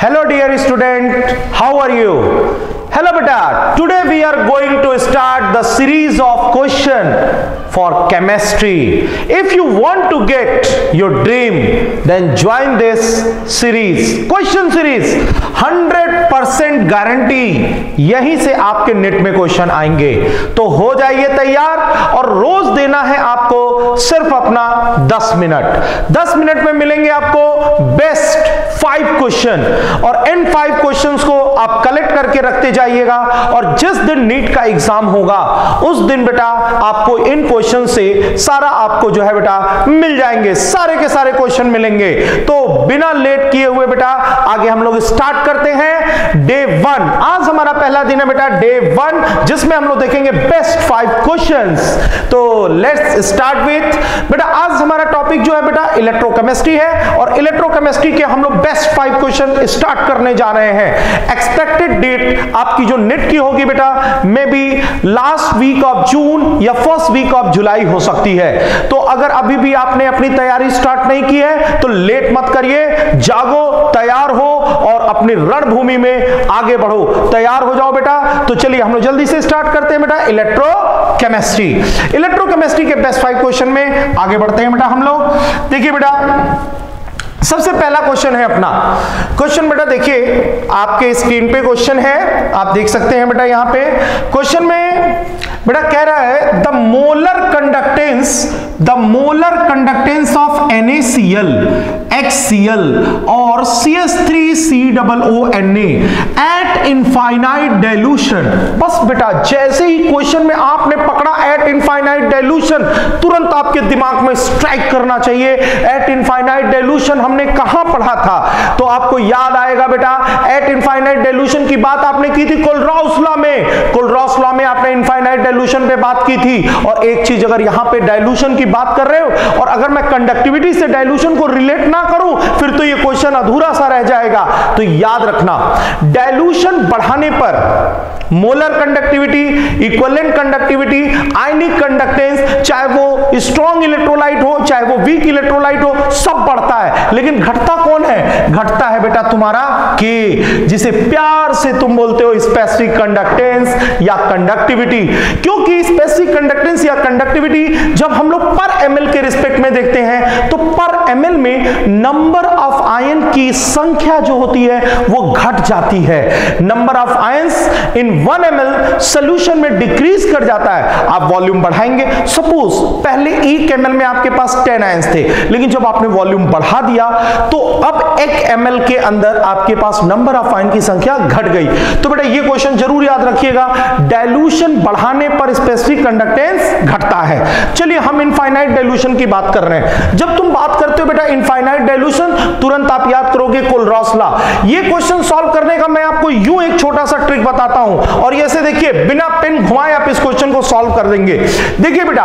Hello dear student, how are you? Hello beta, today we are going to start the series of question for chemistry. If you want to get your dream, then join this series, question series. 100% guarantee यहीं से आपके net में question आएंगे, तो हो जाइए तैयार। और रोज देना है आपको सिर्फ अपना 10 मिनट। 10 मिनट में मिलेंगे आपको बेस्ट 5 क्वेश्चन, और इन 5 क्वेश्चंस को आप कलेक्ट करके रखते जाइएगा, और जिस दिन नीट का एग्जाम होगा उस दिन बेटा आपको इन क्वेश्चन से सारा आपको जो है बेटा मिल जाएंगे, सारे के सारे क्वेश्चन मिलेंगे। तो बिना लेट किए हुए बेटा आगे हम लोग स्टार्ट करते हैं डे 1। आज हमारा पहला दिन है बेटा डे 1, जिसमें हम लोग देखेंगे बेस्ट 5 क्वेश्चंस। तो लेट्स स्टार्ट विथ बेटा, आज हमारा टॉपिक जो है बेटा इलेक्ट्रोकेमिस्ट्री है, और इलेक्ट्रोकेमिस्ट्री के हम लोग बेस्ट 5 क्वेश्चन स्टार्ट करने जा रहे हैं। एक्सपेक्टेड डेट आपकी जो नेट की होगी बेटा maybe last week of June या फर्स्ट वीक ऑफ जुलाई हो सकती है। तो अगर अभी भी आपने अपनी तैयारी स्टार्ट नहीं की है तो लेट मत करिए, जागो, तैयार हो और अपनी रणभूमि में आगे बढ़ो। तैयार हो जाओ बेटा। तो चलिए हम लोग जल्दी से स्टार्ट करते हैं बेटा इलेक्ट्रोकेमिस्ट्री। इलेक्ट्रोकेमिस्ट्री के बेस्ट 5 क्वेश्चन में आगे बढ़ते हैं बेटा हम लोग। देखिए बेटा, सबसे पहला क्वेश्चन है अपना। क्वेश्चन बेटा देखिए आपके स्क्रीन पे क्वेश्चन है, आप देख सकते हैं बेटा यहाँ पे। क्वेश्चन में बेटा कह रहा है the molar conductance of NaCl, HCl और CH3COONA एट इनफाइनाइट डाइल्यूशन। बस बेटा जैसे ही क्वेश्चन में आपने पकड़ा एट इनफाइनाइट डाइल्यूशन, तुरंत आपके दिमाग में स्ट्राइक करना चाहिए। एट इनफाइनाइट डाइल्यूशन हमने कहां पढ़ा था? तो आपको याद आएगा बेटा, एट इनफाइनाइट डाइल्यूशन की बात आपने की थी कोलरॉस लॉ में। कोलरॉस लॉ में आपने इनफाइनाइट डाइल्यूशन पे बात की थी। और एक चीज, अगर यहां पे डाइल्यूशन की बात कर रहे हो और अगर मैं कंडक्टिविटी से डाइल्यूशन को रिलेट ना करूं फिर तो ये क्वेश्चन अधूरा सा रह जाएगा। तो याद रखना, डाइल्यूशन बढ़ाने पर molar conductivity, equivalent conductivity, ionic conductance, चाहे वो स्ट्रॉन्ग इलेक्ट्रोलाइट हो चाहे वो वीक इलेक्ट्रोलाइट हो, सब बढ़ता है। लेकिन घटता कौन है? घटता है बेटा तुम्हारा के, जिसे प्यार से तुम बोलते हो स्पेसिफिक कंडक्टेंस या कंडक्टिविटी। क्योंकि स्पेसिफिक कंडक्टेंस या कंडक्टिविटी जब हम लोग पर ml के रिस्पेक्ट में देखते हैं तो पर ml में नंबर ऑफ आयन की संख्या जो होती है वो घट जाती है। Number of ions in 1 ml solution में डिक्रीज कर जाता है। आप वॉल्यूम बढ़ाएंगे, सपोज पहले 1 ml में आपके पास 10 आयंस थे, लेकिन जब आपने वॉल्यूम बढ़ा दिया तो अब 1 ml के अंदर आपके पास नंबर ऑफ आयन की संख्या घट गई। तो बेटा ये क्वेश्चन जरूर याद रखिएगा, डाइल्यूशन बढ़ाने पर स्पेसिफिक कंडक्टेंस घटता है। चलिए हम इनफाइनाइट डाइल्यूशन की बात कर रहे हैं। जब तुम बात करते हो बेटा इनफाइनाइट डाइल्यूशन, तुरंत आप याद करोगे कोलरॉस लॉ। ये क्वेश्चन सॉल्व करने का मैं आपको यूं एक छोटा सा ट्रिक बताता हूं, और ये से देखिए बिना पेन घुमाए आप इस क्वेश्चन को सॉल्व कर देंगे। देखिए बेटा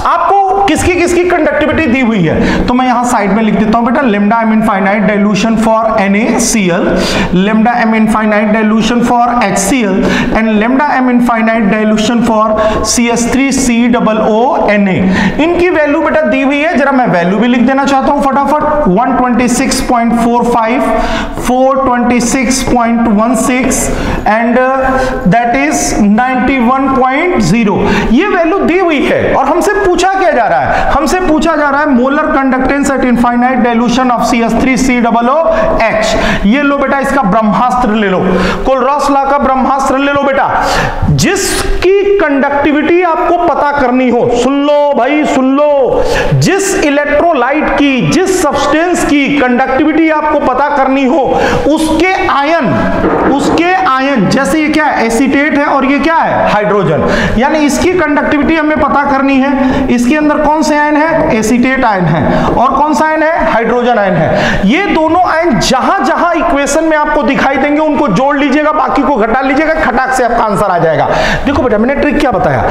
आपको किसकी किसकी कंडक्टिविटी दी हुई है, तो मैं यहां साइड में लिख देता हूं बेटा lambda m infinite dilution for NaCl, lambda m infinite dilution for HCl and lambda m infinite dilution for CH3COONA। इनकी वैल्यू बेटा दी हुई है, जरा मैं वैल्यू भी लिख देना चाहता हूं फटाफट। 126.45, 426.16 एंड दैट इज 91.0। ये वैल्यू दी हुई है, और हमसे पूछा क्या जा रहा है? हमसे पूछा जा रहा है molar conductance at infinite dilution of CH3COOH। ये लो बेटा, इसका ब्रह्मास्त्र ले लो, कोलरॉस लॉ का ब्रह्मास्त्र ले लो बेटा। जिसकी कंडक्टिविटी आपको पता करनी हो, सुन लो भाई सुन लो, जिस इलेक्ट्रोलाइट की, जिस सब्सटेंस की कंडक्टिविटी आपको पता करनी हो, उसके आयन जैसे ये क्या है? एसीटेट है और ये क्या है? हाइड्रोजन। यानी इसकी कंडक्टिविटी हमें पता करनी है। इसके अंदर कौन से आयन है? एसीटेट आयन है, और कौन सा आयन है? हाइड्रोजन आयन है। ये दोनों आयन जहां जहां इक्वेशन में आपको दिखाई देंगे उनको जोड़ लीजिएगा, बाकी को घटा लीजिएगा, खटाक से आपका आंसर आ जाएगा। देखो बेटा मैंने ट्रिक क्या बताया,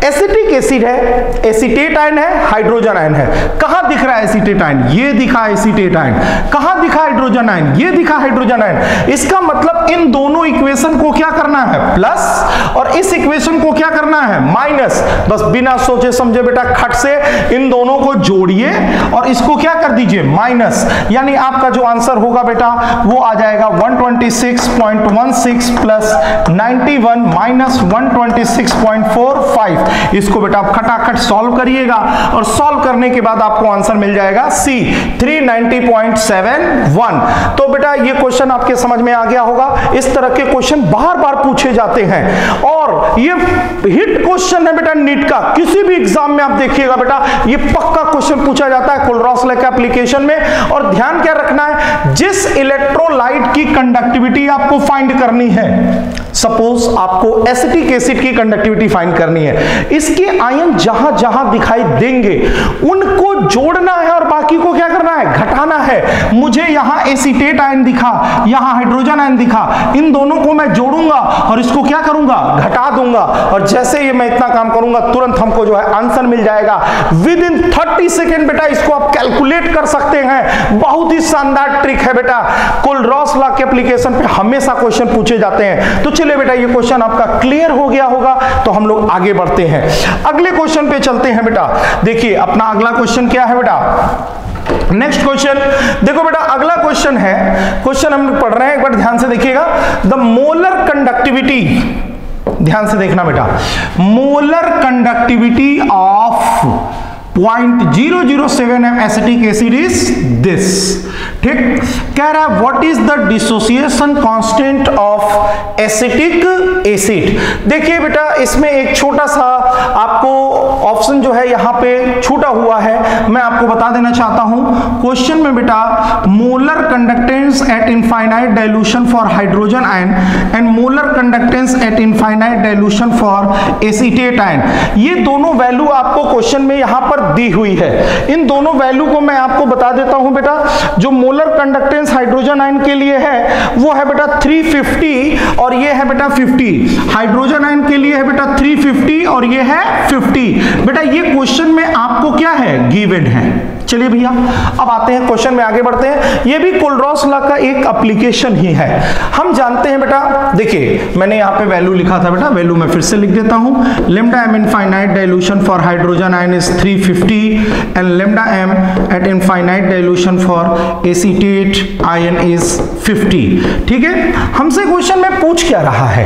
एसिटिक एसिड है, एसीटेट आयन है, हाइड्रोजन आयन है। कहां दिख रहा है एसीटेट आयन? ये दिखा एसीटेट आयन। कहां दिखा हाइड्रोजन आयन, ये दिखा हाइड्रोजन आयन। इसका मतलब इन दोनों इक्वेशन को क्या करना है, प्लस, और इस इक्वेशन को क्या करना है, माइनस। बस बिना सोचे समझे बेटा खट से इन दोनों को जोड़िए और इसको क्या कर दीजिए, माइनस। यानी आपका जो आंसर होगा बेटा वो आ जाएगा 126.16 प्लस 91 माइनस 126.45। इसको बेटा आप खटाखट सॉल्व करिएगा और सॉल्व करने के बाद आपको आंसर मिल जाएगा सी 390.71। तो बेटा ये क्वेश्चन आपके समझ में आ गया होगा। इस तरह के क्वेश्चन बार बार पूछे जाते हैं और ये हिट क्वेश्चन है बेटा नीट का। किसी भी एग्जाम में आप देखिएगा बेटा ये पक्का क्वेश्चन पूछा जाता है कोलरॉस लॉ के एप्लीकेशन में। और ध्यान क्या रखना है, जिस इलेक्ट्रोलाइट की कंडक्टिविटी आपको फाइंड करनी है, सपोज आपको एसिटिक एसिड की कंडक्टिविटी फाइंड करनी है, इसके आयन जहां जहां दिखाई देंगे उनको जोड़ना है और बाकी को क्या करना है, घटाना है। मुझे यहां एसीटेट आयन दिखा, यहां हाइड्रोजन आयन दिखा, इन दोनों को मैं जोड़ूंगा और इसको क्या करूंगा, घटा दूंगा। और जैसे ही मैं इतना काम करूंगा तुरंत हमको जो है आंसर मिल जाएगा विद इन 30 सेकेंड। बेटा इसको आप कैलकुलेट कर सकते हैं। बहुत ही शानदार ट्रिक है बेटा, कोलरॉस लॉ के एप्लीकेशन पे हमेशा क्वेश्चन पूछे जाते हैं। तो चलिए बेटा ये क्वेश्चन आपका क्लियर हो गया होगा, तो हम लोग आगे बढ़ते हैं, अगले क्वेश्चन पे चलते हैं। बेटा देखिए अपना अगला क्वेश्चन क्या है बेटा, नेक्स्ट क्वेश्चन देखो बेटा, अगला क्वेश्चन है, क्वेश्चन हम पढ़ रहे हैं, एक बार ध्यान से देखिएगा। द मोलर कंडक्टिविटी, ध्यान से देखना बेटा, molar conductivity of 0.007 m acetic acid is this. ठीक, कह रहा है what is the dissociation constant of acetic acid. देखिए बेटा इसमें एक छोटा सा आपको ऑप्शन जो है यहां पे छूटा हुआ है, मैं आपको बता देना चाहता हूं। क्वेश्चन में बेटा molar conductance at infinite dilution for hydrogen ion and molar conductance at infinite dilution for acetate ion, ये दोनों वैल्यू आपको क्वेश्चन में यहां पर दी हुई है। इन दोनों वैल्यू को मैं आपको बता देता हूं बेटा। जो मोलर कंडक्टेंस हाइड्रोजन आयन के लिए है वो है बेटा 350 और ये है बेटा 50। हाइड्रोजन आयन के लिए है बेटा 350 और ये है 50। बेटा ये क्वेश्चन में आपको क्या है, गिवन है। चलिए भैया अब आते हैं क्वेश्चन में, आगे बढ़ते हैं। ये भी कोलरॉस लॉ का एक एप्लीकेशन ही है। हम जानते हैं बेटा, देखिए मैंने यहाँ पे वैल्यू लिखा था बेटा, वैल्यू मैं फिर से लिख देता हूँ। Lambda M infinite dilution for hydrogen ion is 350 and lambda M at infinite dilution for acetate ion is 50। ठीक है, हमसे क्वेश्चन में पूछ क्या रहा है,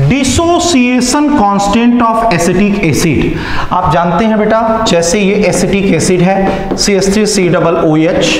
dissociation constant of acetic acid. आप जानते हैं बेटा जैसे ये एसिटिक एसिड है CH3COOH,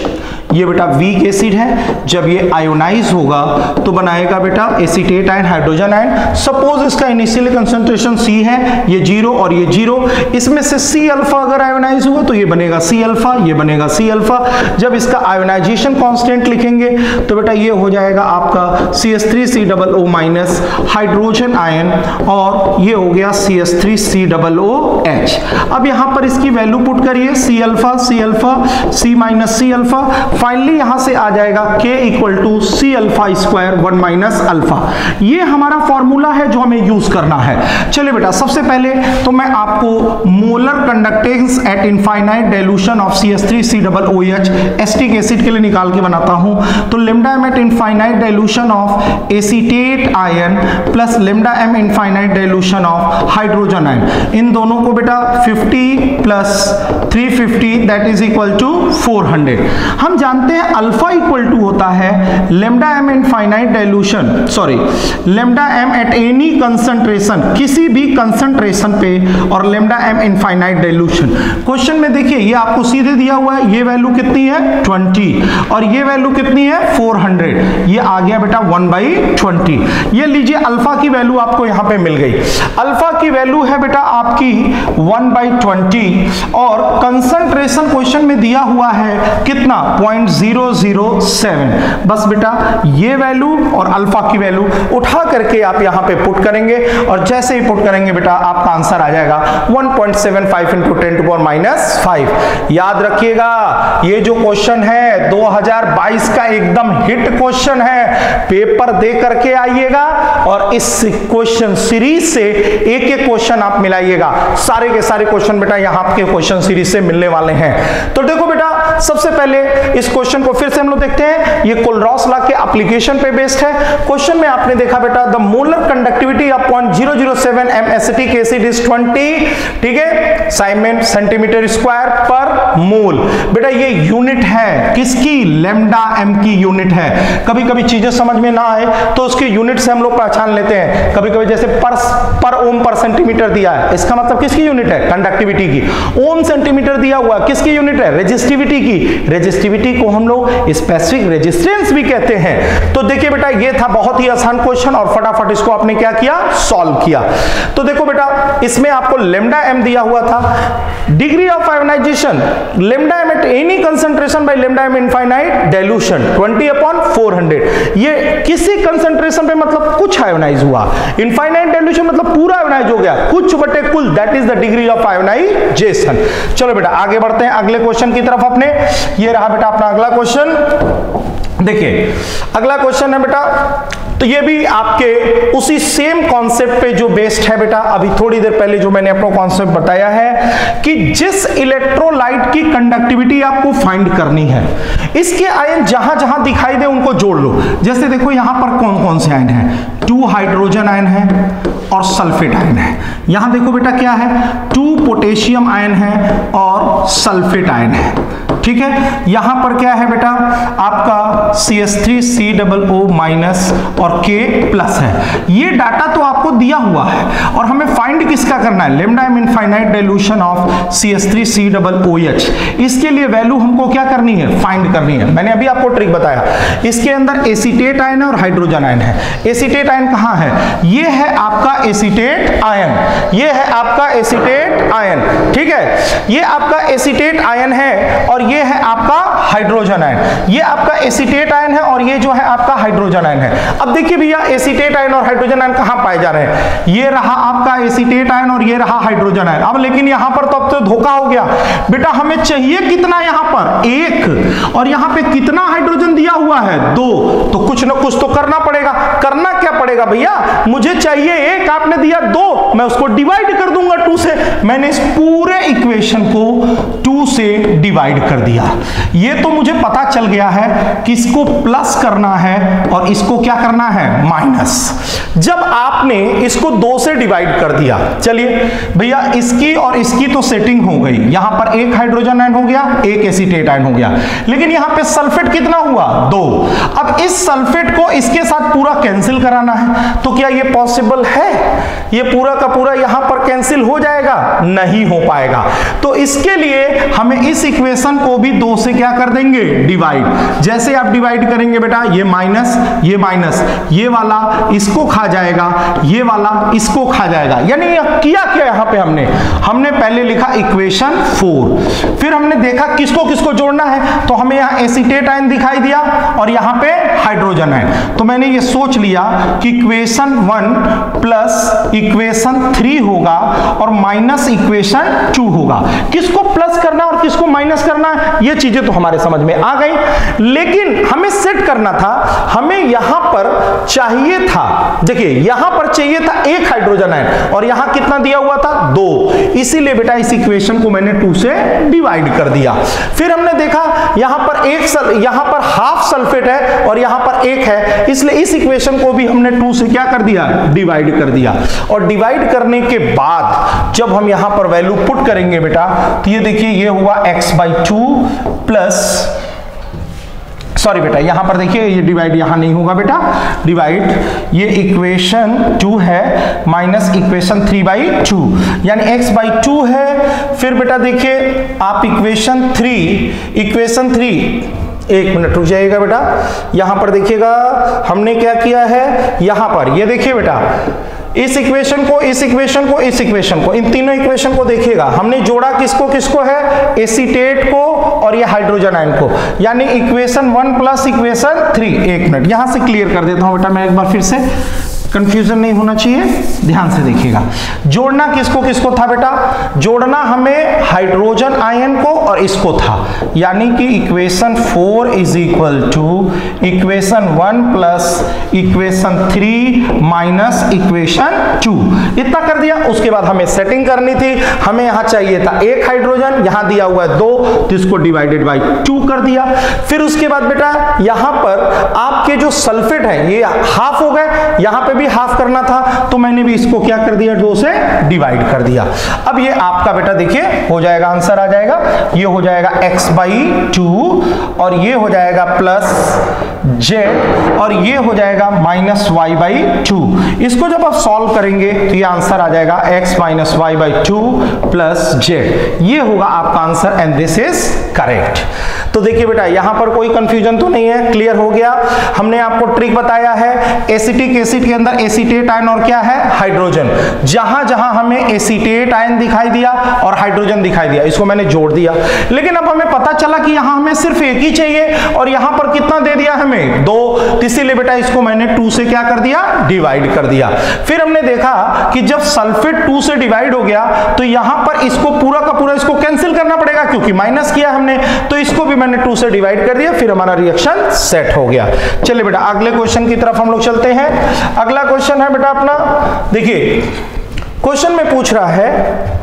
ये बेटा वीक एसिड है, जब ये आयोनाइज होगा तो बनाएगा बेटा acetate ion hydrogen ion. Suppose इसका इनिशियल कंसंट्रेशन C है, ये 0 और ये 0, इसमें से C अल्फा अगर आयोनाइज हुआ तो ये बनेगा C अल्फा, ये बनेगा C अल्फा। जब इसका आयोनाइजेशन कांस्टेंट लिखेंगे तो बेटा ये हो जाएगा आपका CH3COO माइनस हाइड्रोजन आयन और ये हो गया CH3COOH। अब यहां पर इसकी वैल्यू पुट करिए, C alpha C minus C alpha, finally यहां से आ जाएगा K equal to C alpha square 1 minus alpha. ये हमारा फॉर्मूला है जो हमें यूज करना है। चलिए बेटा सबसे पहले तो मैं आपको molar conductance at infinite dilution of CH3COOH acetic acid के लिए निकाल के बनाता हूं। तो lambda M at infinite dilution of acetate ion plus lambda M infinite dilution of hydrogen ion, इन दोनों को बेटा 50 plus 350 that is equal to 400। हम जानते हैं अल्फा इक्वल टू होता है lambda M infinite dilution, sorry lambda M at any concentration, किसी भी कंसंट्रेशन पे, और lambda M infinite dilution. Question में देखिए ये आपको सीधे दिया हुआ है, ये वैल्यू कितनी है 20 और ये वैल्यू कितनी है 400, ये आ गया बेटा 1/20। ये लीजिए अल्फा की वैल्यू आपको यहां पे मिल गई। अल्फा की वैल्यू है बेटा आपकी 1/20 और कंसंट्रेशन क्वेश्चन में दिया हुआ है कितना 0.007। बस बेटा ये वैल्यू और अल्फा की वैल्यू उठा करके आप यहां पे पुट करेंगे और जैसे ही पुट करेंगे बेटा आपका आंसर आ जाएगा 1.75 इंटू 10⁻⁵। याद रखिएगा ये जो क्वेश्चन है 2022 का एकदम हिट क्वेश्चन है, पेपर दे करके आइएगा और इस क्वेश्चन सीरीज से एक एक क्वेश्चन आप मिलाइएगा। सारे के सारे क्वेश्चन बेटा यहां आपके क्वेश्चन सीरीज से मिलने वाले हैं। तो देखो बेटा सबसे पहले इस क्वेश्चन को फिर से हम लोग देखते हैं। ये कोलरॉस लॉ के एप्लीकेशन पे बेस्ड है। क्वेश्चन में आपने देखा बेटा the molar conductivity of 0.007 m acetic acid is 20, ठीक है, साइमेंट सेंटीमीटर स्क्वायर पर मोल। बेटा ये यूनिट है किसकी? लैम्डा एम की यूनिट है। कभी कभी चीजें समझ में ना आए तो उसके यूनिट से हम लोग पहचान लेते हैं। कभी कभी जैसे पर ओम पर सेंटीमीटर दिया है, इसका मतलब किसकी यूनिट है? कंडक्टिविटी की। ओम सेंटीमीटर दिया हुआ, किसकी यूनिट है? रेजिस्टिविटी की। रेजिस्टिविटी को हम लोग स्पेसिफिक रेजिस्टेंस भी कहते हैं। तो देखिए बेटा ये था बहुत ही आसान क्वेश्चन और फटाफट इसको आपने क्या किया? सॉल्व किया। तो देखो बेटा इसमें आपको लैम्डा एम दिया हुआ था। Degree of ionisation lambda M at any concentration by lambda M infinite dilution 20/400। ये किसी कंसंट्रेशन पे मतलब कुछ आयोनाइज हुआ। इनफाइनाइट डाइल्यूशन मतलब पूरा आयोनाइज हो गया, कुछ बटे कुल, that is the degree of ionisation. चलो बेटा आगे बढ़ते हैं अगले क्वेश्चन की तरफ अपने। ये रहा बेटा अपना अगला क्वेश्चन। देखिए अगला क्वेश्चन है बेटा, तो ये भी आपके उसी सेम कॉन्सेप्ट पे जो बेस्ड है बेटा। अभी थोड़ी देर पहले जो मैंने आपको कॉन्सेप्ट बताया है कि जिस इलेक्ट्रोलाइट की कंडक्टिविटी आपको फाइंड करनी है, इसके आयन जहां जहां दिखाई दे उनको जोड़ लो। जैसे देखो यहां पर कौन कौन से आयन है? 2 हाइड्रोजन आयन है और सल्फेट आयन है। यहां देखो बेटा क्या है? 2 पोटेशियम आयन है और सल्फेट आयन है, ठीक है। यहां पर क्या है बेटा? आपका CH3COO माइनस और K प्लस है। ये डाटा तो आपको दिया हुआ है और हमें फाइंड किसका करना है? Lambda M infinite dilution of CH3COOH। इसके लिए वैल्यू हमको क्या करनी है? फाइंड करनी है। मैंने अभी आपको ट्रिक बताया। इसके अंदर एसीटेट आयन है और हाइड्रोजन आयन है। एसीटेट आयन कहां है? ये है आपका एसीटेट आयन, ये है आपका एसीटेट आयन, ठीक है। ये आपका एसीटेट आयन है और ये है आपका हाइड्रोजन आयन। ये आपका एसीटेट आयन है और ये जो है आपका हाइड्रोजन आयन है। अब देखिए भैया एसीटेट आयन और हाइड्रोजन आयन कहां पाए जा रहे हैं? ये रहा आपका एसीटेट आयन और ये रहा हाइड्रोजन आयन। अब लेकिन यहां पर तो अब तो धोखा हो गया बेटा। हमें चाहिए कितना? यहां पर 1 और यहां पे कितना हाइड्रोजन दिया हुआ है? 2। तो कुछ ना कुछ तो करना पड़ेगा। करना क्या पड़ेगा भैया? मुझे चाहिए 1, आपने दिया 2, मैं उसको डिवाइड कर दूंगा 2 से। मैंने इस पूरे इक्वेशन को 2 से डिवाइड कर दिया। ये तो मुझे पता चल गया है कि इसको प्लस करना है और इसको क्या करना है? माइनस। जब आपने इसको 2 से डिवाइड कर दिया, चलिए भैया इसकी और इसकी तो सेटिंग हो गई। यहां पर 1 हाइड्रोजन आयन हो गया, 1 एसीटेट आयन हो गया, लेकिन यहां पे सल्फेट कितना हुआ? 2। अब इस सल्फेट को इसके साथ पूरा कैंसिल कराना है, तो क्या ये पॉसिबल है? ये पूरा का पूरा यहां पर कैंसिल हो जाएगा? नहीं हो पाएगा। तो इसके लिए हमें इस इक्वेशन को भी 2 से क्या कर देंगे? डिवाइड। जैसे आप डिवाइड करेंगे बेटा, ये माइनस, ये वाला इसको खा जाएगा, ये वाला इसको खा जाएगा। यानी किया क्या यहां पे? हमने पहले लिखा इक्वेशन 4, फिर हमने देखा किसको किसको जोड़ना है, तो हमें यहां एसीटेट आयन दिखाई दिया और यहां पे हाइड्रोजन आयन। तो मैंने ये सोच लिया कि इक्वेशन 1 प्लस इक्वेशन 3 होगा और माइनस इक्वेशन 2 होगा। किसको प्लस करना और किसको माइनस करना, ये चीजें तो हमारे समझ में आ गई, लेकिन हमें सेट करना था। हमें यहां पर चाहिए था, देखिए यहां पर चाहिए था 1 हाइड्रोजन आयन और यहां कितना दिया हुआ था? 2। इसीलिए बेटा इस इक्वेशन को मैंने 2 से डिवाइड कर दिया। फिर हमने देखा यहां पर हाफ सल्फेट है और यहां पर 1 है, इसलिए इस इक्वेशन को भी हमने 2 से क्या कर दिया? डिवाइड कर दिया। और डिवाइड करने के बाद जब हम यहां पर वैल्यू पुट करेंगे बेटा, तो ये देखिए ये हुआ x/2 प्लस, सॉरी बेटा यहां पर देखिए ये डिवाइड यहां नहीं होगा बेटा, डिवाइड ये इक्वेशन 2 है माइनस इक्वेशन 3/2, यानी x/2 है। फिर बेटा देखिए आप इक्वेशन 3 एक मिनट रुक जाइएगा बेटा। यहां पर देखिएगा हमने क्या किया है, यहां पर ये देखिए बेटा इस इक्वेशन को इन तीनों इक्वेशन को देखिएगा, हमने जोड़ा किसको किसको है? एसीटेट को और ये हाइड्रोजन आयन को, यानी इक्वेशन 1 प्लस इक्वेशन 3। एक मिनट यहां से क्लियर कर देता हूं बेटा मैं एक बार फिर से। कंफ्यूजन नहीं होना चाहिए, ध्यान से देखिएगा। जोड़ना किसको किसको था बेटा? जोड़ना हमें हाइड्रोजन आयन को और इसको था, यानी कि equation 4 is equal to equation 1 plus equation 3 minus equation 2, इतना कर दिया। उसके बाद हमें सेटिंग करनी थी, हमें यहां चाहिए था 1 हाइड्रोजन, यहां दिया हुआ है 2, तो इसको डिवाइडेड बाई 2 कर दिया। फिर उसके बाद बेटा यहां पर आपके जो सल्फेट है ये हाफ हो गए, यहां पे भी हाफ करना था, तो मैंने भी इसको क्या कर दिया, 2 से डिवाइड कर दिया। अब ये आपका बेटा देखिए हो जाएगा, आंसर आ जाएगा, ये हो जाएगा x/2 और ये हो जाएगा प्लस z और ये हो जाएगा -y/2। इसको जब आप सॉल्व करेंगे तो ये आंसर आ जाएगा x - y/2 प्लस z, ये होगा आपका answer and this is correct. तो देखिए बेटा यहां पर कोई कंफ्यूजन तो नहीं है, क्लियर हो गया। हमने आपको ट्रिक बताया है, एसिटिक एसिड के अंदर एसीटेट आयन और क्या है, हाइड्रोजन। जहां जहां हमें एसीटेट आयन दिखाई दिया और हाइड्रोजन दिखाई दिया, इसको मैंने जोड़ दिया। लेकिन अब हमें पता चला कि यहां हमें सिर्फ एक ही चाहिए और यहां पर कितना दे दिया हमें, 2, इसीलिए बेटा इसको मैंने 2 से क्या कर दिया, डिवाइड कर दिया। फिर हमने देखा कि जब सल्फेट 2 से डिवाइड हो गया तो यहां पर इसको पूरा का पूरा इसको कैंसिल करना पड़ेगा, क्योंकि माइनस किया हमने, तो इसको भी मैंने 2 से डिवाइड कर दिया, फिर हमारा रिएक्शन सेट हो गया। चलिए बेटा अगले क्वेश्चन की तरफ हम लोग चलते हैं। अगला क्वेश्चन है बेटा अपना, देखिए क्वेश्चन में पूछ रहा है,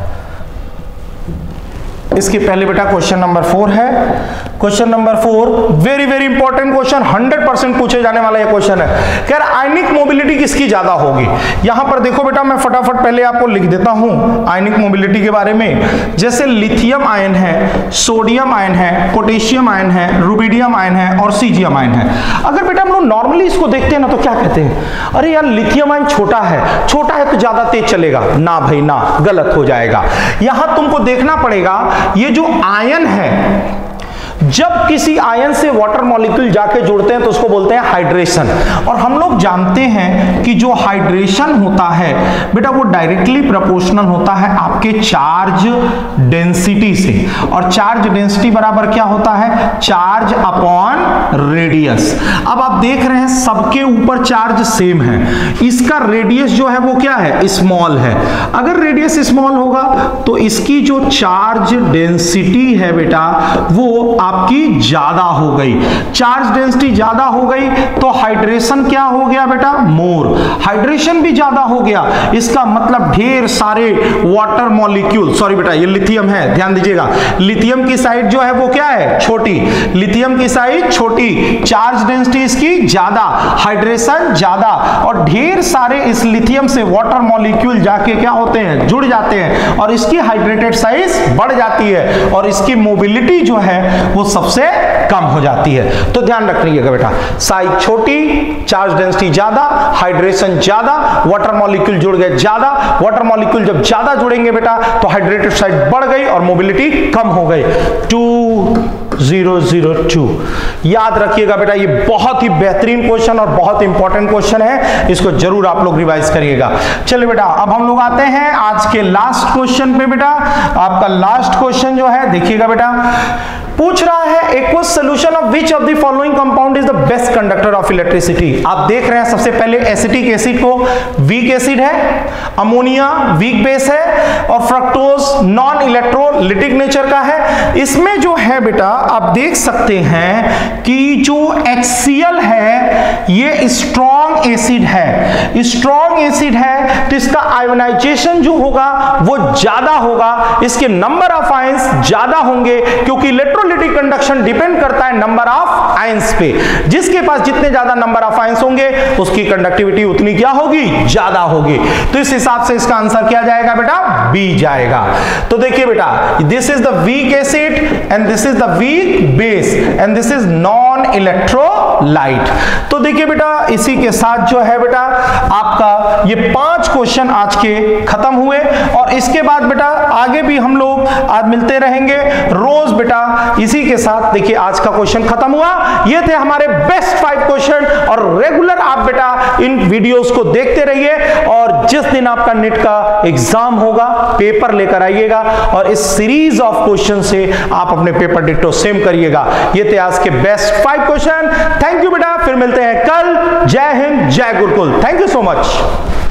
इसके पहले बेटा क्वेश्चन नंबर 4 है। Question number 4 very very important question, 100% पूछे जाने वाला ये क्वेश्चन है। कह रहा आयनिक मोबिलिटी किसकी ज्यादा होगी। यहां पर देखो बेटा मैं फटाफट पहले आपको लिख देता हूं आयनिक मोबिलिटी के बारे में। जैसे लिथियम आयन है, सोडियम आयन है, पोटेशियम आयन है, रुबिडियम आयन है और सीजियम आयन है। अगर बेटा हम लोग नॉर्मली इसको देखते हैं ना तो क्या कहते हैं, अरे यार लिथियम आयन छोटा है, छोटा है तो ज्यादा तेज चलेगा। ना भाई ना, गलत हो जाएगा। यहां तुमको देखना पड़ेगा ये जो आयन है, जब किसी आयन से वाटर मॉलिक्यूल जाके जुड़ते हैं तो उसको बोलते हैं हाइड्रेशन। और हम लोग जानते हैं कि जो हाइड्रेशन होता है बेटा वो डायरेक्टली प्रोपोर्शनल होता है आपके चार्ज डेंसिटी से, और चार्ज डेंसिटी बराबर क्या होता है, चार्ज अपॉन रेडियस। अब आप देख रहे हैं सबके ऊपर चार्ज सेम है, इसका रेडियस जो है वो क्या है, स्मॉल है। अगर रेडियस स्मॉल होगा तो इसकी जो चार्ज डेंसिटी है बेटा वो आपकी ज्यादा हो गई। चार्ज डेंसिटी ज्यादा हो गई तो हाइड्रेशन क्या हो गया बेटा, मोर। हाइड्रेशन भी ज्यादा हो गया, इसका मतलब ढेर सारे वाटर मॉलिक्यूल, सॉरी बेटा ये लिथियम है, ध्यान दीजिएगा, लिथियम की साइड जो है वो क्या है, छोटी। लिथियम की साइड छोटी, चार्ज डेंसिटी इसकी ज्यादा, हाइड्रेशन ज्यादा, और ढेर सारे इस लिथियम से वाटर मॉलिक्यूल जाके क्या होते हैं, जुड़ जाते हैं और इसकी हाइड्रेटेड साइज बढ़ जाती है और इसकी मोबिलिटी जो है वो सबसे कम हो जाती है। तो ध्यान रखिएगा बेटा, साइज छोटी, चार्ज डेंसिटी ज्यादा, हाइड्रेशन ज्यादा, वाटर मॉलिक्यूल जुड़ गए ज्यादा। वाटर मॉलिक्यूल जब ज्यादा जुड़ेंगे बेटा तो हाइड्रेटेड साइज बढ़ गई और मोबिलिटी कम हो गई। 2002 याद रखिएगा बेटा, ये बहुत ही बेहतरीन क्वेश्चन और बहुत इंपॉर्टेंट क्वेश्चन है, इसको जरूर आप लोग रिवाइज करिएगा। चलिए बेटा अब हम लोग आते हैं आज के लास्ट क्वेश्चन पे। बेटा आपका लास्ट क्वेश्चन जो है देखिएगा बेटा, पूछ रहा है aqueous solution of which of the following compound is the best conductor of electricity. आप देख रहे हैं सबसे पहले एसिटिक एसिड को वीक एसिड है, अमोनिया वीक बेस है और फ्रक्टोज नॉन इलेक्ट्रोलिटिक नेचर का है। इसमें जो है बेटा आप देख सकते हैं कि जो HCl है ये स्ट्रॉन्ग एसिड है, स्ट्रॉन्ग एसिड है तो इसका आयोनाइजेशन जो होगा वो ज्यादा होगा, इसके नंबर ऑफ आयंस ज्यादा होंगे, क्योंकि इलेक्ट्रोलिटिक कंडक्शन डिपेंड करता है नंबर ऑफ आयंस पे। जिसके पास जितने ज्यादा नंबर ऑफ आयंस होंगे उसकी कंडक्टिविटी उतनी क्या होगी, ज्यादा होगी। तो इस हिसाब से इसका आंसर क्या जाएगा बेटा, बी जाएगा। तो देखिए बेटा this is the weak acid and this is the weak base and this is non electrolyte. तो देखिए बेटा इसी के साथ जो है बेटा आपका ये 5 क्वेश्चन आज के खत्म हुए, और इसके बाद बेटा आगे भी हम लोग आज मिलते रहेंगे रोज बेटा इसी के साथ। देखिए आज का क्वेश्चन खत्म हुआ, ये थे हमारे बेस्ट 5 क्वेश्चन, और रेगुलर आप बेटा इन वीडियोस को देखते रहिए और और जिस दिन आपका नीट का एग्जाम होगा पेपर लेकर आइएगा और इस सीरीज ऑफ क्वेश्चन से आप अपने पेपर डिट्टो सेम करिएगा। ये थे आज के बेस्ट 5 क्वेश्चन। थैंक यू बेटा, फिर मिलते हैं कल। जय हिंद, जय Gurukul. Thank you so much.